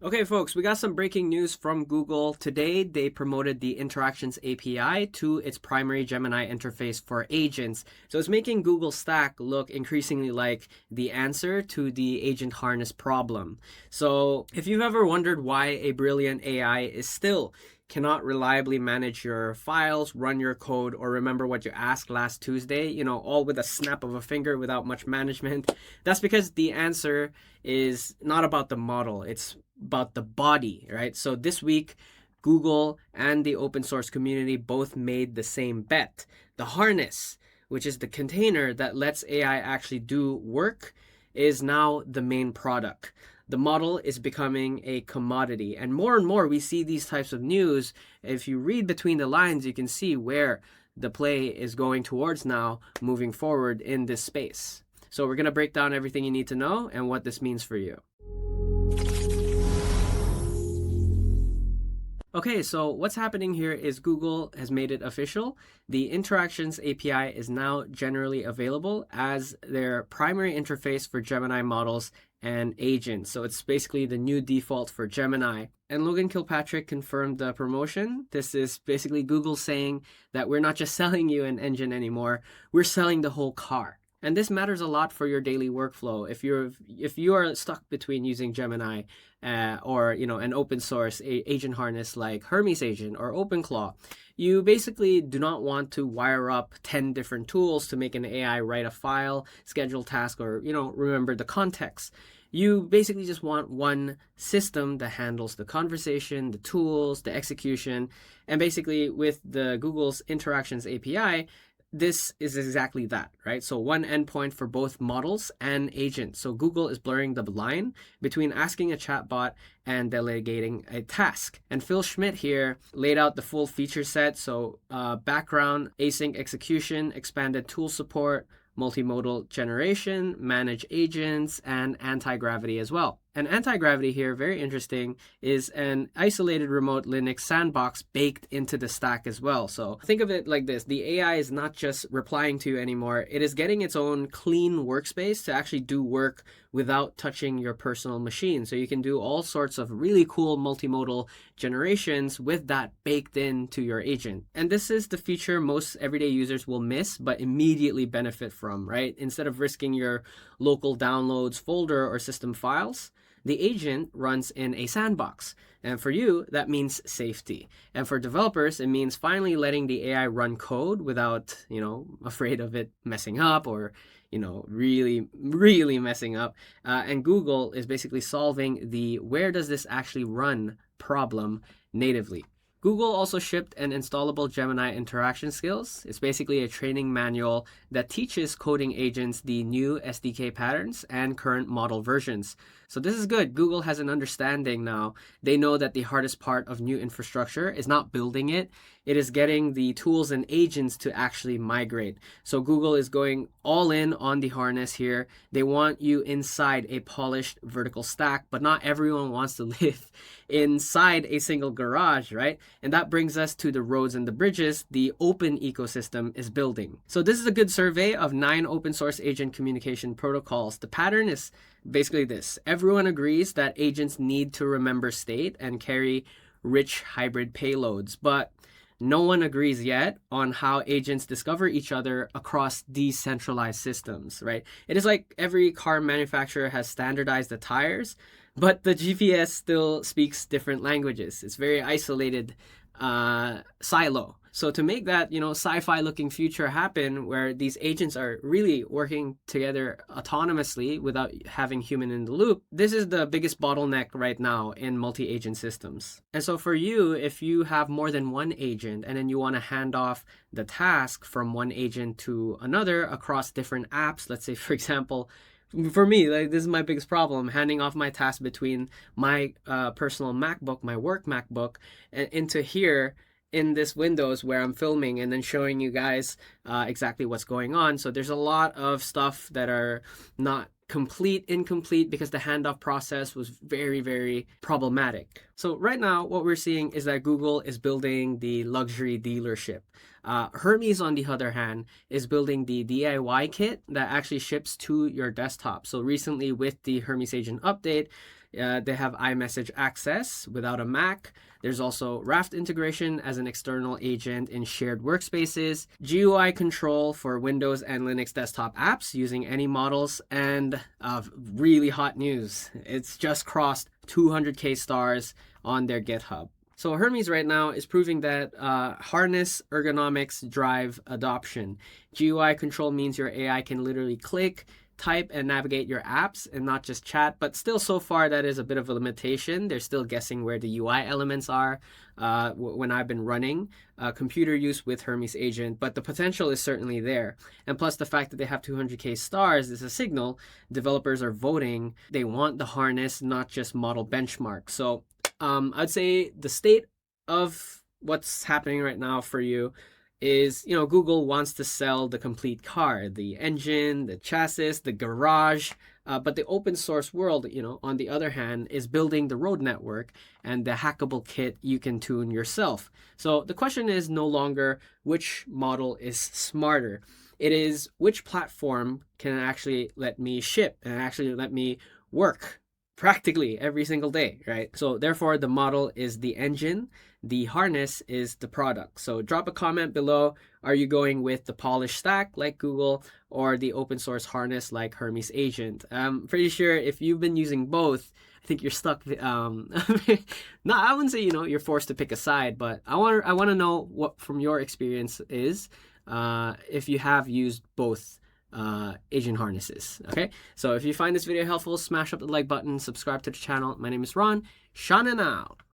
Okay, folks, we got some breaking news from Google. Today, they promoted the Interactions API to its primary Gemini interface for agents. So it's making Google Stack look increasingly like the answer to the agent harness problem. So if you've ever wondered why a brilliant AI is still cannot reliably manage your files, run your code, or remember what you asked last Tuesday, all with a snap of a finger without much management, that's because the answer is not about the model. It's about the body, right? So this week, Google and the open source community both made the same bet. The harness, which is the container that lets AI actually do work, is now the main product. The model is becoming a commodity, and more we see these types of news. If you read between the lines, you can see where the play is going towards now, moving forward in this space. So we're going to break down everything you need to know and what this means for you. Okay, so what's happening here is Google has made it official. The Interactions API is now generally available as their primary interface for Gemini models and agents. So it's basically the new default for Gemini. And Logan Kilpatrick confirmed the promotion. This is basically Google saying that we're not just selling you an engine anymore, we're selling the whole car. And this matters a lot for your daily workflow. If you are stuck between using Gemini or an open source agent harness like Hermes Agent or OpenClaw, you basically do not want to wire up 10 different tools to make an AI write a file, schedule task, or remember the context. You basically just want one system that handles the conversation, the tools, the execution, and basically with the Google's Interactions API, this is exactly that, right? So one endpoint for both models and agents. So Google is blurring the line between asking a chatbot and delegating a task. And Phil Schmidt here laid out the full feature set. So background, async execution, expanded tool support, multimodal generation, manage agents, and anti-gravity as well. And anti-gravity here, very interesting, is an isolated remote Linux sandbox baked into the stack as well. So think of it like this. The AI is not just replying to you anymore. It is getting its own clean workspace to actually do work without touching your personal machine. So you can do all sorts of really cool multimodal generations with that baked into your agent. And this is the feature most everyday users will miss, but immediately benefit from, right? Instead of risking your local downloads folder or system files, the agent runs in a sandbox. And for you, that means safety. And for developers, it means finally letting the AI run code without, afraid of it messing up or, really, really messing up. And Google is basically solving the where does this actually run problem natively. Google also shipped an installable Gemini interaction skills. It's basically a training manual that teaches coding agents the new SDK patterns and current model versions. So this is good. Google has an understanding now. They know that the hardest part of new infrastructure is not building it. It is getting the tools and agents to actually migrate. So Google is going all in on the harness here. They want you inside a polished vertical stack, but not everyone wants to live inside a single garage, right? And that brings us to the roads and the bridges the open ecosystem is building. So this is a good survey of 9 open source agent communication protocols. The pattern is basically this. Everyone agrees that agents need to remember state and carry rich hybrid payloads, but no one agrees yet on how agents discover each other across decentralized systems, right? It is like every car manufacturer has standardized the tires, but the GPS still speaks different languages. It's very isolated silo. So to make that, sci-fi looking future happen where these agents are really working together autonomously without having human in the loop, this is the biggest bottleneck right now in multi-agent systems. And so for you, if you have more than one agent and then you want to hand off the task from one agent to another across different apps, let's say, for example, for me, this is my biggest problem, handing off my task between my personal MacBook, my work MacBook, and into here in this Windows where I'm filming and then showing you guys exactly what's going on. So there's a lot of stuff that are not incomplete because the handoff process was very, very problematic. So right now, what we're seeing is that Google is building the luxury dealership. Hermes, on the other hand, is building the DIY kit that actually ships to your desktop. So recently with the Hermes Agent update, They have iMessage access without a Mac. There's also Raft integration as an external agent in shared workspaces, GUI control for Windows and Linux desktop apps using any models, and really hot news. It's just crossed 200K stars on their GitHub. So Hermes right now is proving that harness ergonomics drive adoption. GUI control means your AI can literally click, type, and navigate your apps and not just chat, but still so far that is a bit of a limitation. They're still guessing where the UI elements are when I've been running computer use with Hermes Agent, but the potential is certainly there. And plus the fact that they have 200K stars is a signal developers are voting. They want the harness, not just model benchmark. So I'd say the state of what's happening right now for you is, Google wants to sell the complete car, the engine, the chassis, the garage, but the open source world, on the other hand, is building the road network and the hackable kit you can tune yourself. So the question is no longer which model is smarter. It is which platform can actually let me ship and actually let me work practically every single day, right? So therefore the model is the engine, the harness is the product. So drop a comment below. Are you going with the polished stack like Google or the open source harness like Hermes Agent? I'm pretty sure if you've been using both, I think you're stuck. No, I wouldn't say you're forced to pick a side, but I want to know what from your experience is if you have used both agent harnesses. Okay, so if you find this video helpful, smash up the like button, subscribe to the channel. My name is Ron, Shannon out.